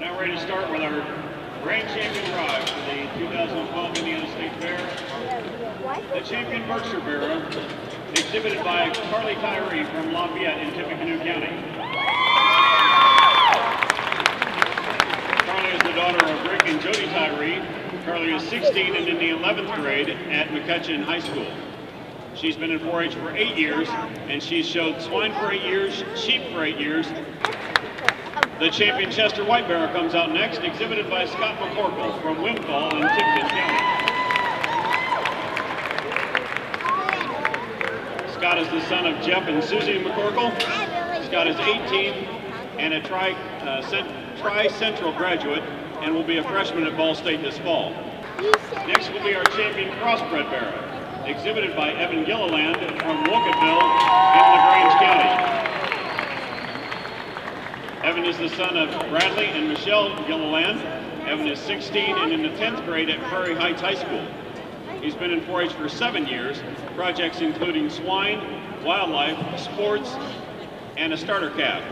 Now ready to start with our grand champion drive for the 2012 Indiana State Fair. The champion Berkshire Barrow, exhibited by Carly Tyree from Lafayette in Tippecanoe County. Carly is the daughter of Rick and Jody Tyree. Carly is 16 and in the 11th grade at McCutcheon High School. She's been in 4-H for 8 years, and she's showed swine for 8 years, sheep for 8 years. The champion Chester White Barrow comes out next, exhibited by Scott McCorkle from Wimpole in Tipton County. Scott is the son of Jeff and Susie McCorkle. Scott is 18 and a Tri-Central graduate and will be a freshman at Ball State this fall. Next will be our champion Crossbred Barrow, exhibited by Evan Gilliland from Wolcottville in LaGrange County. Evan is the son of Bradley and Michelle Gilliland. Evan is 16 and in the 10th grade at Prairie Heights High School. He's been in 4-H for 7 years, projects including swine, wildlife, sports, and a starter calf.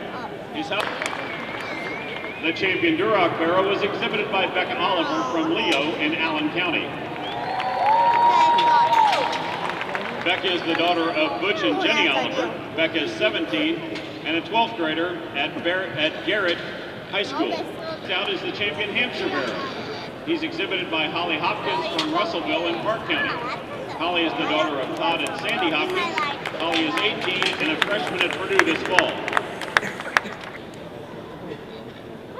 The champion Duroc Barrow was exhibited by Becca Oliver from Leo in Allen County. Becca is the daughter of Butch and Jenny Oliver. Becca is 17 and a 12th grader at Garrett High School. Out is the champion Hampshire Barrow. He's exhibited by Holly Hopkins from Russellville in Park County. Holly is the daughter of Todd and Sandy Hopkins. Holly is 18 and a freshman at Purdue this fall.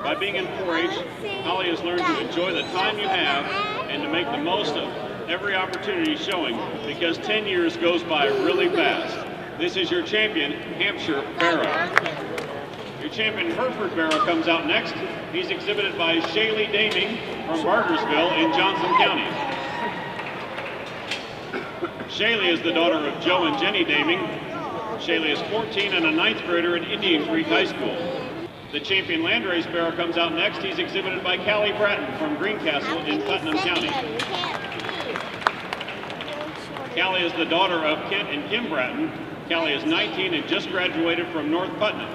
By being in 4-H, Holly has learned to enjoy the time you have and to make the most of every opportunity showing, because 10 years goes by really fast. This is your champion, Hampshire Barrow. Your champion, Hereford Barrow, comes out next. He's exhibited by Shaylee Daming from Bargersville in Johnson County. Shaylee is the daughter of Joe and Jenny Daming. Shaylee is 14 and a 9th grader at Indian Creek High School. The champion Landrace Barrow comes out next. He's exhibited by Callie Bratton from Greencastle in Putnam County. Callie is the daughter of Kent and Kim Bratton. Callie is 19 and just graduated from North Putnam.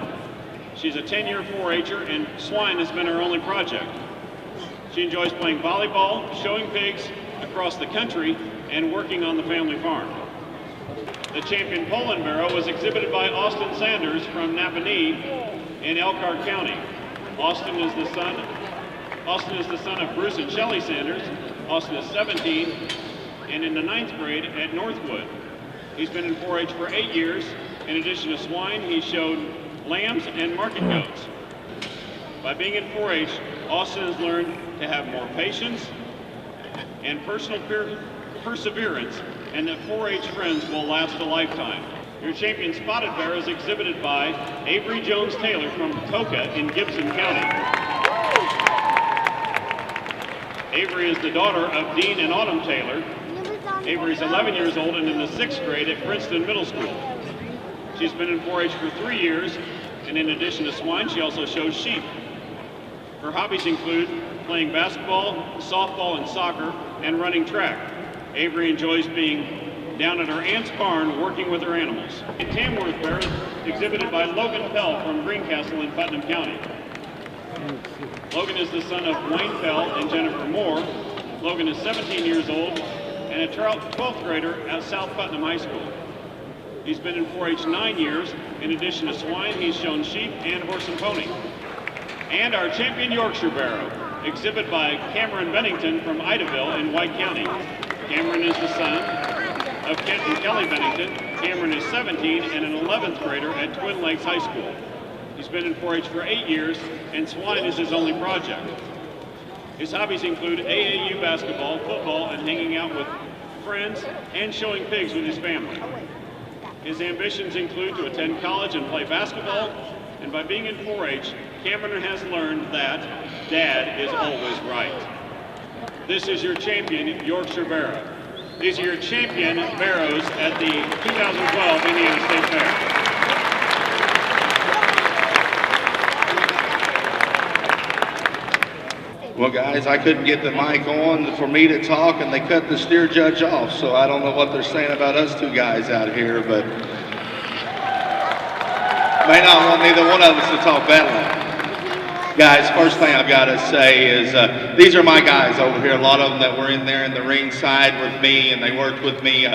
She's a 10-year 4-H'er and swine has been her only project. She enjoys playing volleyball, showing pigs across the country, and working on the family farm. The champion Poland Barrow was exhibited by Austin Sanders from Napanee in Elkhart County. Austin is the son of Bruce and Shelley Sanders. Austin is 17 and in the 9th grade at Northwood. He's been in 4-H for 8 years. In addition to swine, he showed lambs and market goats. By being in 4-H, Austin has learned to have more patience and personal perseverance, and that 4-H friends will last a lifetime. Your champion Spotted Barrow is exhibited by Avery Jones Taylor from Patoka in Gibson County. Avery is the daughter of Dean and Autumn Taylor. Avery is 11 years old and in the 6th grade at Princeton Middle School. She's been in 4-H for 3 years, and in addition to swine, she also shows sheep. Her hobbies include playing basketball, softball, and soccer, and running track. Avery enjoys being down at her aunt's barn working with her animals. A Tamworth Barrow is exhibited by Logan Pell from Greencastle in Putnam County. Logan is the son of Wayne Pell and Jennifer Moore. Logan is 17 years old and a 12th grader at South Putnam High School. He's been in 4-H 9 years. In addition to swine, he's shown sheep and horse and pony. And our champion Yorkshire Barrow, exhibited by Cameron Bennington from Idaville in White County. Cameron is the son of Kent and Kelly Bennington. Cameron is 17 and an 11th grader at Twin Lakes High School. He's been in 4-H for 8 years, and swine is his only project. His hobbies include AAU basketball, football, and hanging out with friends, and showing pigs with his family. His ambitions include to attend college and play basketball, and by being in 4-H, Cameron has learned that Dad is always right. This is your champion, Yorkshire Barrow. These are your champion Barrows at the 2012 Indiana State Fair. Well, guys, I couldn't get the mic on for me to talk, and they cut the steer judge off, so I don't know what they're saying about us two guys out here, but may not want neither one of us to talk that long. Guys, first thing I've got to say is these are my guys over here. A lot of them that were in there in the ring side with me, and they worked with me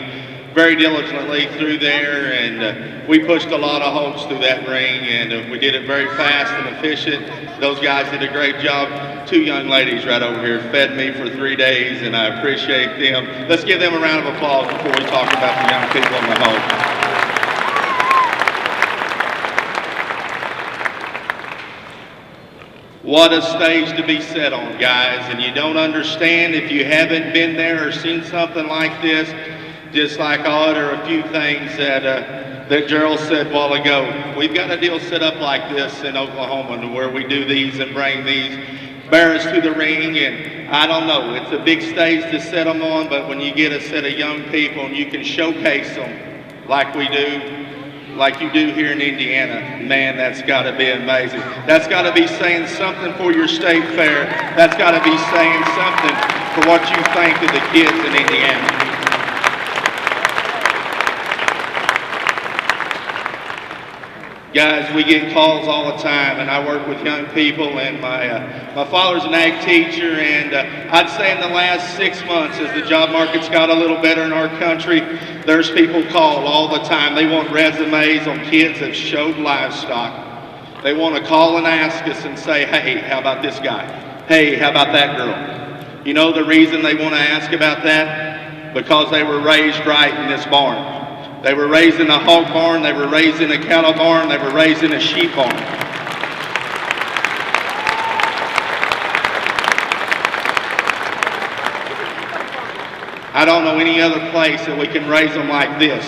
very diligently through there, and we pushed a lot of hogs through that ring, and we did it very fast and efficient. Those guys did a great job. Two young ladies right over here fed me for 3 days, and I appreciate them. Let's give them a round of applause before we talk about the young people in the home. What a stage to be set on, guys, and you don't understand if you haven't been there or seen something like this, just like I utter a few things that Gerald said a while ago. We've got a deal set up like this in Oklahoma where we do these and bring these bearers to the ring, and I don't know, it's a big stage to set them on, but when you get a set of young people and you can showcase them like we do, like you do here in Indiana, man, that's got to be amazing. That's got to be saying something for your state fair. That's got to be saying something for what you think of the kids in Indiana. Guys, we get calls all the time, and I work with young people, and my father's an ag teacher, and I'd say in the last 6 months, as the job market's got a little better in our country, there's people call all the time. They want resumes on kids that showed livestock. They want to call and ask us and say, hey, how about this guy? Hey, how about that girl? You know the reason they want to ask about that? Because they were raised right in this barn. They were raised in a hog barn, they were raised in a cattle barn, they were raised in a sheep barn. I don't know any other place that we can raise them like this.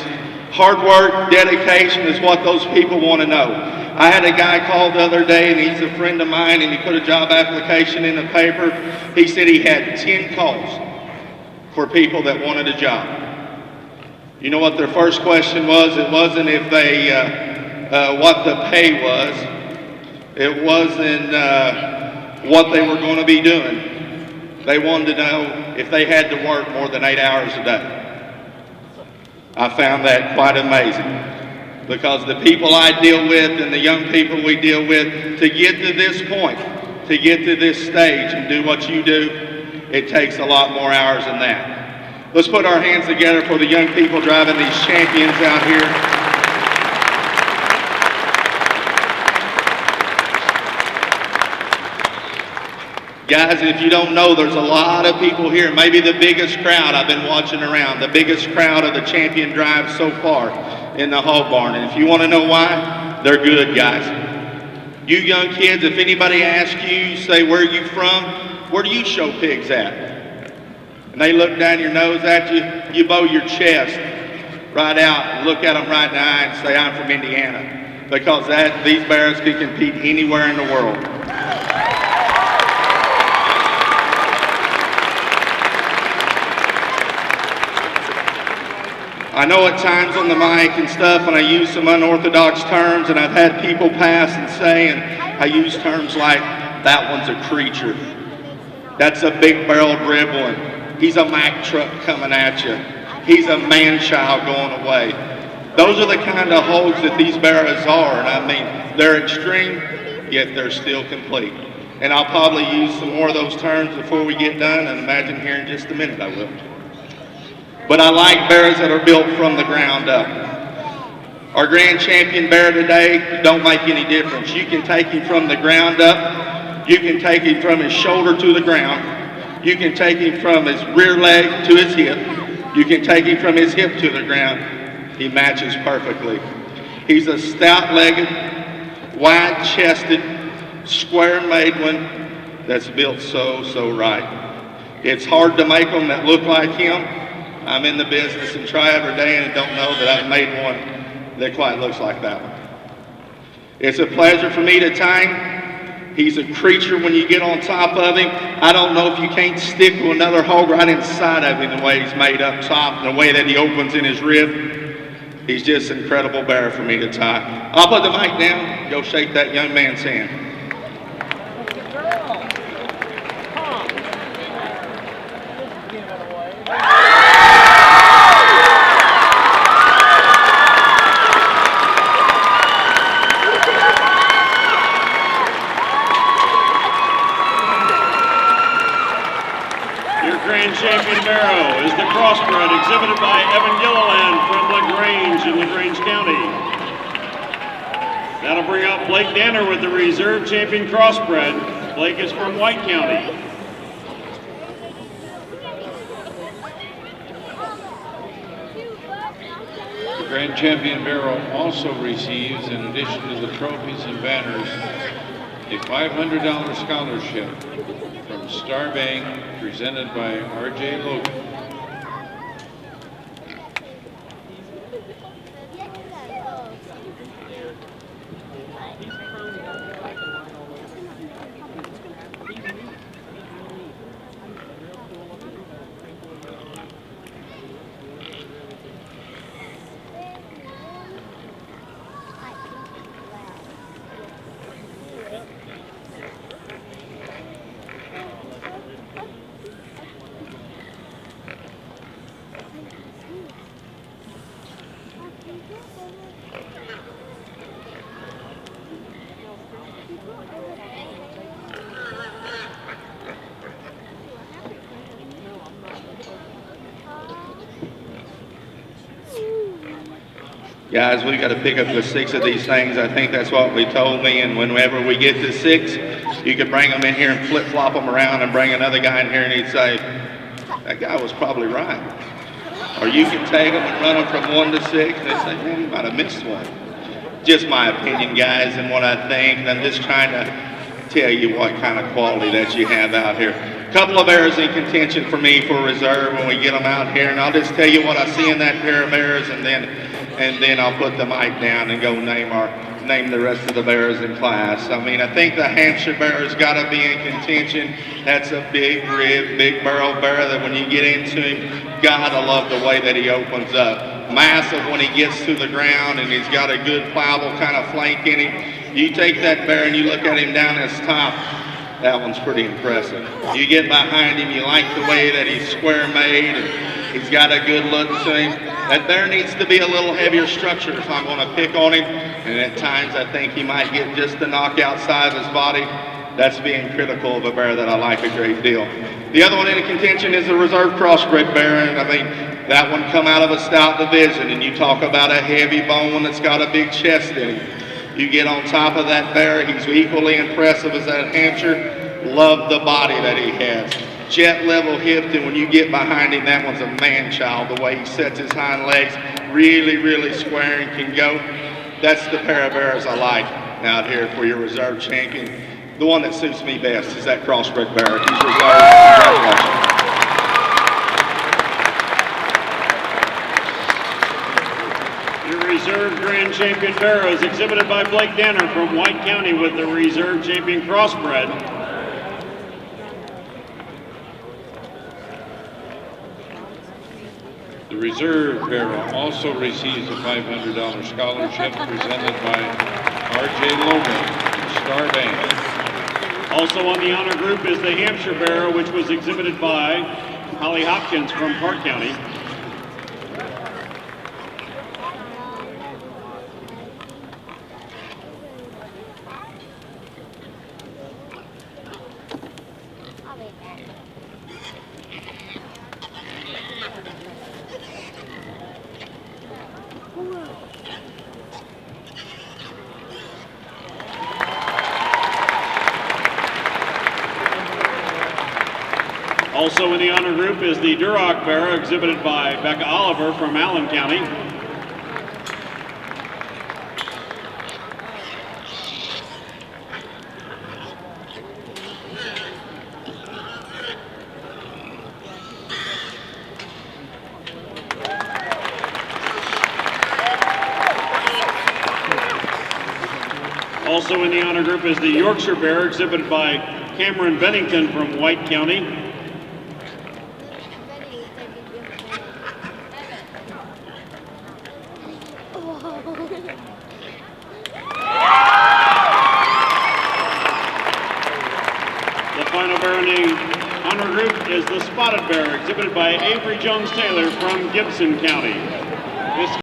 Hard work, dedication is what those people want to know. I had a guy call the other day, and he's a friend of mine, and he put a job application in the paper. He said he had 10 calls for people that wanted a job. You know what their first question was? It wasn't if they, what the pay was. It wasn't what they were going to be doing. They wanted to know if they had to work more than 8 hours a day. I found that quite amazing, because the people I deal with and the young people we deal with, to get to this point, to get to this stage and do what you do, it takes a lot more hours than that. Let's put our hands together for the young people driving these champions out here. Guys, if you don't know, there's a lot of people here. Maybe the biggest crowd I've been watching around, the biggest crowd of the champion drive so far in the hog barn. And if you want to know why, they're good, guys. You young kids, if anybody asks you, say, where are you from? Where do you show pigs at? And they look down your nose at you, you bow your chest right out and look at them right in the eye and say, I'm from Indiana. Because these bears can compete anywhere in the world. I know at times on the mic and stuff, and I use some unorthodox terms, and I've had people pass and say, and I use terms like, that one's a creature. That's a big-barreled rib one. He's a Mack truck coming at you. He's a man-child going away. Those are the kind of hogs that these bears are, and I mean, they're extreme, yet they're still complete. And I'll probably use some more of those terms before we get done, and imagine here in just a minute I will. But I like bears that are built from the ground up. Our grand champion bear today don't make any difference. You can take him from the ground up. You can take him from his shoulder to the ground. You can take him from his rear leg to his hip. You can take him from his hip to the ground. He matches perfectly. He's a stout-legged, wide-chested, square-made one that's built so right. It's hard to make them that look like him. I'm in the business and try every day and don't know that I've made one that quite looks like that one. It's a pleasure for me to tie him. He's a creature when you get on top of him. I don't know if you can't stick to another hog right inside of him the way he's made up top and the way that he opens in his rib. He's just an incredible bear for me to tie. I'll put the mic down. Go shake that young man's hand. grand champion Barrow is the crossbred exhibited by Evan Gilliland from LaGrange in LaGrange County. That'll bring out Blake Danner with the reserve champion crossbred. Blake is from White County. The grand champion Barrow also receives, in addition to the trophies and banners, a $500 scholarship from Star Bank presented by R.J. Logan. Guys, we got to pick up the 6 of these things. I think that's what we told me. And whenever we get to 6, you could bring them in here and flip-flop them around and bring another guy in here and he'd say, that guy was probably right. Or you can take them and run them from 1 to 6 and they say, man, you might have missed one. Just my opinion, guys, and what I think. And I'm just trying to tell you what kind of quality that you have out here. A couple of bears in contention for me for reserve when we get them out here. And I'll just tell you what I see in that pair of bears, and then I'll put the mic down and go name the rest of the bears in class. I mean, I think the Hampshire bear's got to be in contention. That's a big rib, big barrel bear that when you get into him, gotta love the way that he opens up. Massive when he gets to the ground, and he's got a good pliable kind of flank in him. You take that bear and you look at him down his top, that one's pretty impressive. You get behind him, you like the way that he's square made, and he's got a good look to him. That bear needs to be a little heavier structure if I'm going to pick on him, and at times I think he might get just the knockout side of his body. That's being critical of a bear that I like a great deal. The other one in contention is the reserve crossbred bear, and I mean, that one come out of a stout division, and you talk about a heavy bone that's got a big chest in him. You get on top of that bear, he's equally impressive as that Hampshire. Love the body that he has. Jet level hipped, and when you get behind him, that one's a man-child. The way he sets his hind legs, really, really square and can go. That's the pair of bears I like out here for your reserve champion. The one that suits me best is that crossbred bear. He's reserved. Congratulations. Your reserve grand champion Barrow is exhibited by Blake Danner from White County with the reserve champion crossbred. The reserve Barrow also receives a $500 scholarship presented by R.J. Logan, Star Bank. Also on the honor group is the Hampshire Barrow, which was exhibited by Holly Hopkins from Park County. Also in the honor group is the Duroc Barrow, exhibited by Becca Oliver from Allen County. Also in the honor group is the Yorkshire Barrow, exhibited by Cameron Bennington from White County. The final Barrow in the honor group is the Spotted Barrow, exhibited by Avery Jones Taylor from Gibson County. This